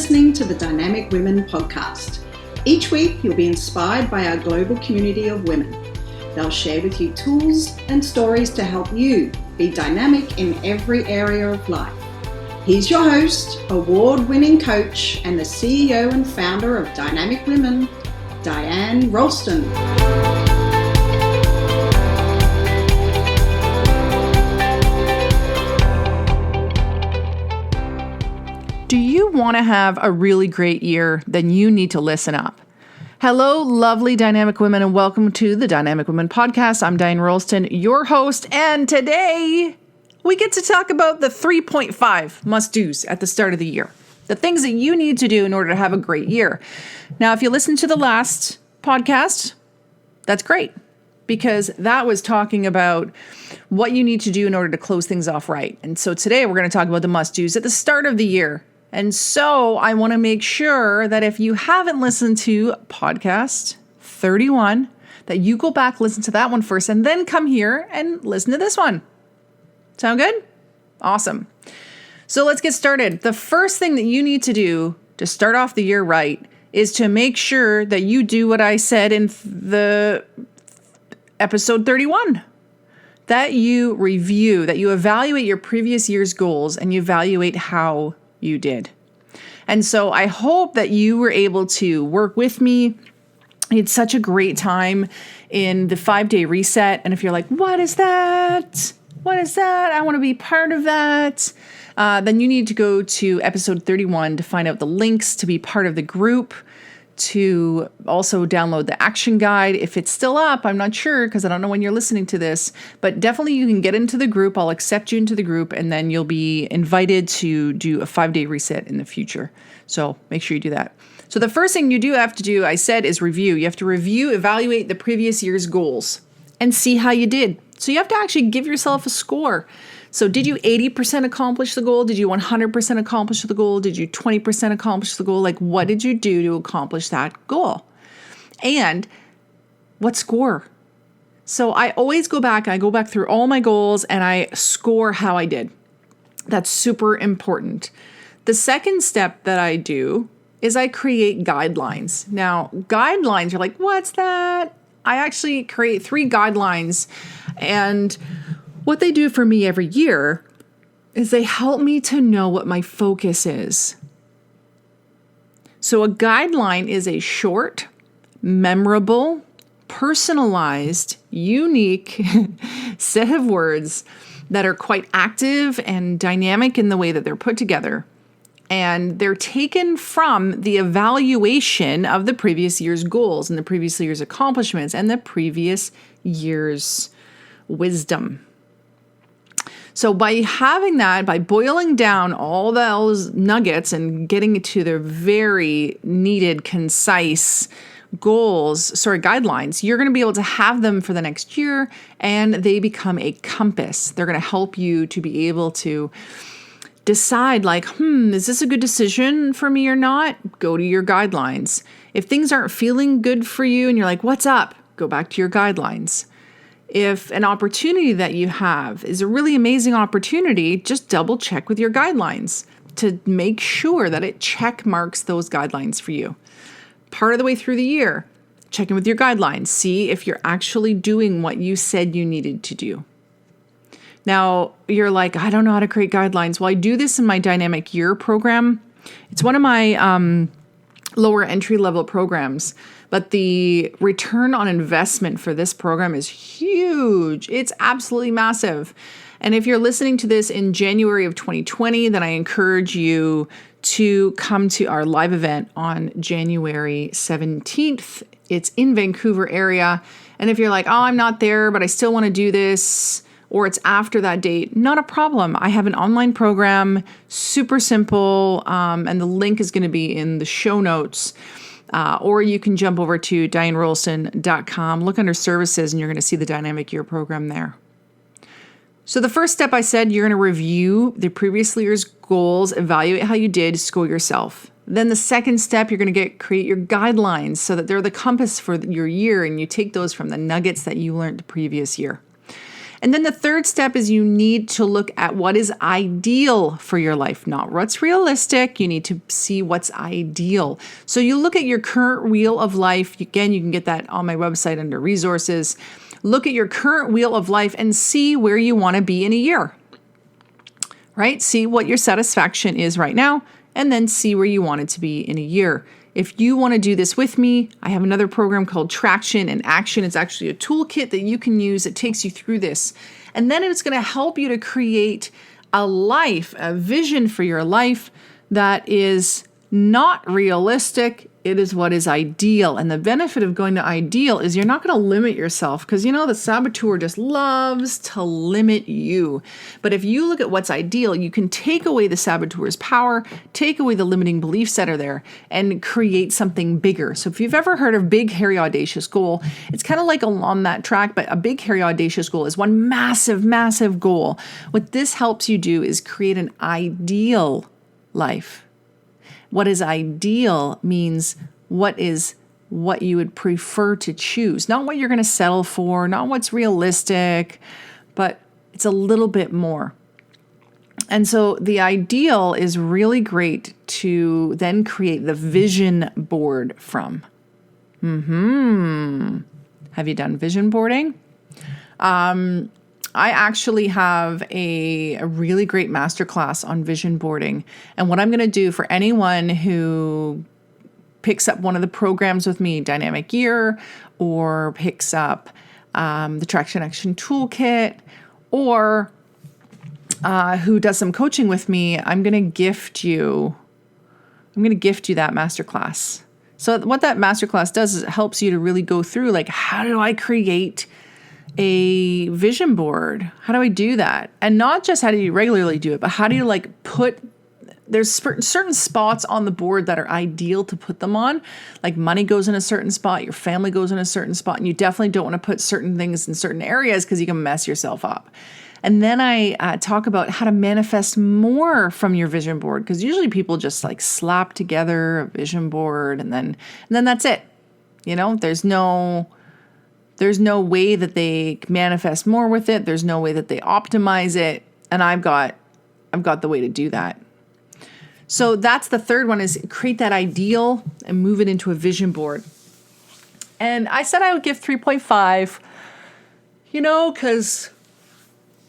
listening to the Dynamic Women podcast. Each week, you'll be inspired by our global community of women. They'll share with you tools and stories to help you be dynamic in every area of life. Here's your host, award-winning coach, and the CEO and founder of Dynamic Women, Diane Rolston. Do you want to have a really great year? Then you need to listen up. Hello, lovely dynamic women, and welcome to the Dynamic Women podcast. I'm Diane Rolston, your host, and today we get to talk about the 3.5 must-dos at the start of the year. The things that you need to do in order to have a great year. Now, if you listen to the last podcast, that's great, because that was talking about what you need to do in order to close things off right. And so today we're going to talk about the must-dos at the start of the year. And so I want to make sure that if you haven't listened to podcast 31, that you go back, listen to that one first, and then come here and listen to this one. Sound good? Awesome. So let's get started. The first thing that you need to do to start off the year right is to make sure that you do what I said in the episode 31. That you review, that you evaluate your previous year's goals and you evaluate how you did. And so I hope that you were able to work with me. I had such a great time in the 5-day reset. And if you're like, what is that? What is that? I want to be part of that. Then you need to go to episode 31 to find out the links to be part of the group, to also download the action guide. If it's still up, I'm not sure because I don't know when you're listening to this, but definitely you can get into the group. I'll accept you into the group, and then you'll be invited to do a 5-day reset in the future. So make sure you do that. So the first thing you do have to do, I said, is review. You have to evaluate the previous year's goals and see how you did. So you have to actually give yourself a score. So did you 80% accomplish the goal? Did you 100% accomplish the goal? Did you 20% accomplish the goal? Like, what did you do to accomplish that goal? And what score? So I always go back through all my goals and I score how I did. That's super important. The second step that I do is I create guidelines. Now, guidelines, you're like, what's that? I actually create 3 guidelines, and what they do for me every year is they help me to know what my focus is. So a guideline is a short, memorable, personalized, unique set of words that are quite active and dynamic in the way that they're put together. And they're taken from the evaluation of the previous year's goals and the previous year's accomplishments and the previous year's wisdom. So by having that, by boiling down all those nuggets and getting it to their very needed, concise guidelines, you're going to be able to have them for the next year, and they become a compass. They're going to help you to be able to decide, like, is this a good decision for me or not? Go to your guidelines. If things aren't feeling good for you and you're like, what's up? Go back to your guidelines. If an opportunity that you have is a really amazing opportunity, just double check with your guidelines to make sure that it check marks those guidelines for you. Part of the way through the year, check in with your guidelines. See if you're actually doing what you said you needed to do. Now, you're like, I don't know how to create guidelines. Well, I do this in my Dynamic Year program. It's one of my lower entry-level programs, but the return on investment for this program is huge. It's absolutely massive. And if you're listening to this in January of 2020, then I encourage you to come to our live event on January 17th. It's in Vancouver area. And if you're like, oh, I'm not there, but I still want to do this, or it's after that date, not a problem. I have an online program, super simple, and the link is going to be in the show notes. Or you can jump over to DianeRolston.com, look under services, and you're going to see the Dynamic Year program there. So the first step, I said, you're going to review the previous year's goals, evaluate how you did, score yourself. Then the second step, you're going to create your guidelines so that they're the compass for your year, and you take those from the nuggets that you learned the previous year. And then the third step is you need to look at what is ideal for your life, not what's realistic. You need to see what's ideal. So you look at your current wheel of life. Again, you can get that on my website under resources. Look at your current wheel of life and see where you want to be in a year, right? See what your satisfaction is right now, and then see where you want it to be in a year. If you want to do this with me, I have another program called Traction and Action. It's actually a toolkit that you can use. It takes you through this. And then it's going to help you to create a life, a vision for your life that is not realistic. It is what is ideal. And the benefit of going to ideal is you're not going to limit yourself, because the saboteur just loves to limit you. But if you look at what's ideal, you can take away the saboteur's power, take away the limiting beliefs that are there, and create something bigger. So if you've ever heard of big, hairy, audacious goal, it's kind of like on that track, but a big, hairy, audacious goal is one massive, massive goal. What this helps you do is create an ideal life. What is ideal means what you would prefer to choose, not what you're going to settle for, not what's realistic, but it's a little bit more. And so the ideal is really great to then create the vision board from. Have you done vision boarding? I actually have a really great masterclass on vision boarding. And what I'm going to do for anyone who picks up one of the programs with me, Dynamic Year, or picks up the Traction Action Toolkit, or who does some coaching with me, I'm going to gift you that masterclass. So what that masterclass does is it helps you to really go through, like, how do I create a vision board? How do I do that? And not just how do you regularly do it, but how do you there's certain spots on the board that are ideal to put them on. Like money goes in a certain spot, your family goes in a certain spot, and you definitely don't want to put certain things in certain areas because you can mess yourself up. And then I talk about how to manifest more from your vision board, because usually people just slap together a vision board and then that's it. There's no way that they manifest more with it. There's no way that they optimize it. And I've got the way to do that. So that's the third one, is create that ideal and move it into a vision board. And I said I would give 3.5, because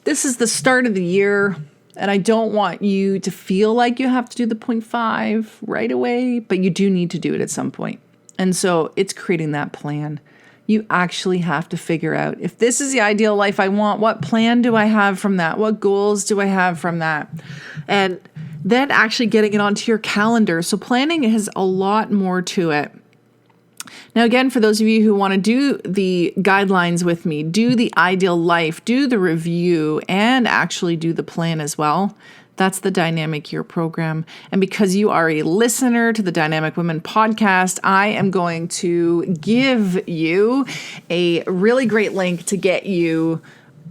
this is the start of the year and I don't want you to feel like you have to do the 0.5 right away, but you do need to do it at some point. And so it's creating that plan. You actually have to figure out, if this is the ideal life I want, what plan do I have from that? What goals do I have from that? And then actually getting it onto your calendar. So planning has a lot more to it. Now, again, for those of you who want to do the guidelines with me, do the ideal life, do the review, and actually do the plan as well, that's the Dynamic Year program. And because you are a listener to the Dynamic Women podcast, I am going to give you a really great link to get you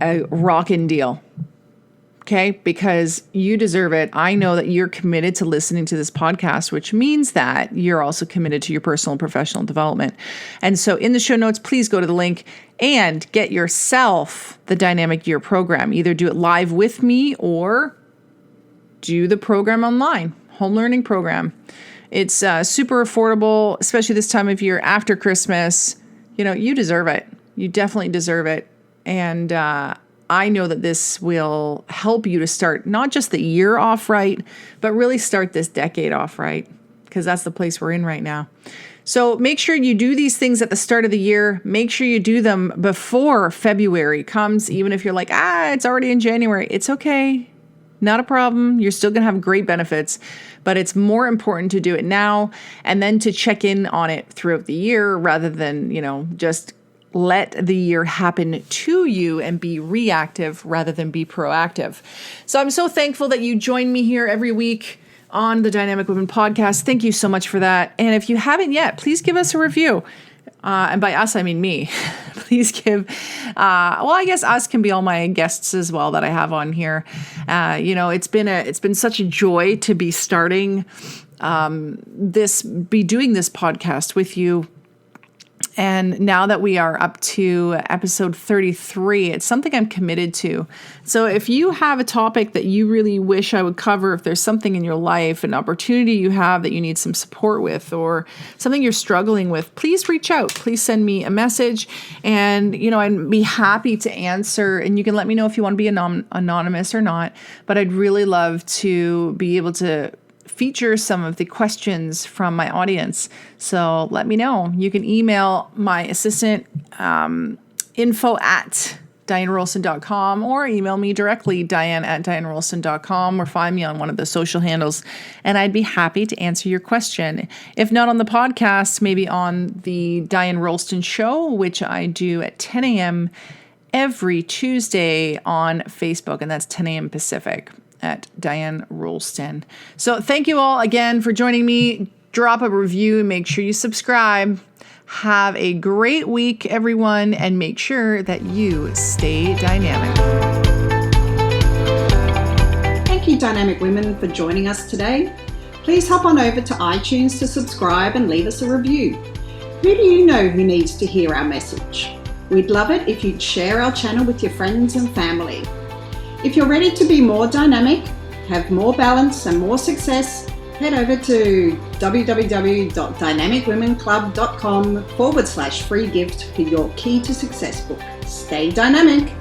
a rockin' deal. Okay? Because you deserve it. I know that you're committed to listening to this podcast, which means that you're also committed to your personal and professional development. And so in the show notes, please go to the link and get yourself the Dynamic Year program. Either do it live with me or do the program online, home learning program. It's super affordable, especially this time of year after Christmas. You deserve it. You definitely deserve it. And I know that this will help you to start not just the year off right, but really start this decade off right, because that's the place we're in right now. So make sure you do these things at the start of the year. Make sure you do them before February comes, even if you're like, it's already in January. It's okay. Not a problem. You're still going to have great benefits, but it's more important to do it now and then to check in on it throughout the year rather than, just let the year happen to you and be reactive rather than be proactive. So I'm so thankful that you join me here every week on the Dynamic Women podcast. Thank you so much for that. And if you haven't yet, please give us a review. And by us, I mean me. Please give, I guess us can be all my guests as well that I have on here. It's been such a joy to be starting doing this podcast with you. And now that we are up to episode 33, it's something I'm committed to. So if you have a topic that you really wish I would cover, if there's something in your life, an opportunity you have that you need some support with, or something you're struggling with, please reach out. Please send me a message, and I'd be happy to answer. And you can let me know if you want to be anonymous or not. But I'd really love to be able to feature some of the questions from my audience. So let me know. You can email my assistant, info@DianeRolston.com, or email me directly, Diane@DianeRolston.com, or find me on one of the social handles, and I'd be happy to answer your question. If not on the podcast, maybe on the Diane Rolston Show, which I do at 10 a.m. every Tuesday on Facebook, and that's 10 a.m. Pacific. At Diane Rolston. So thank you all again for joining me. Drop a review and make sure you subscribe. Have a great week, everyone, and make sure that you stay dynamic. Thank you, Dynamic Women, for joining us today. Please hop on over to iTunes to subscribe and leave us a review. Who do you know who needs to hear our message? We'd love it if you'd share our channel with your friends and family. If you're ready to be more dynamic, have more balance and more success, head over to www.dynamicwomenclub.com/free gift for your Key to Success book. Stay dynamic.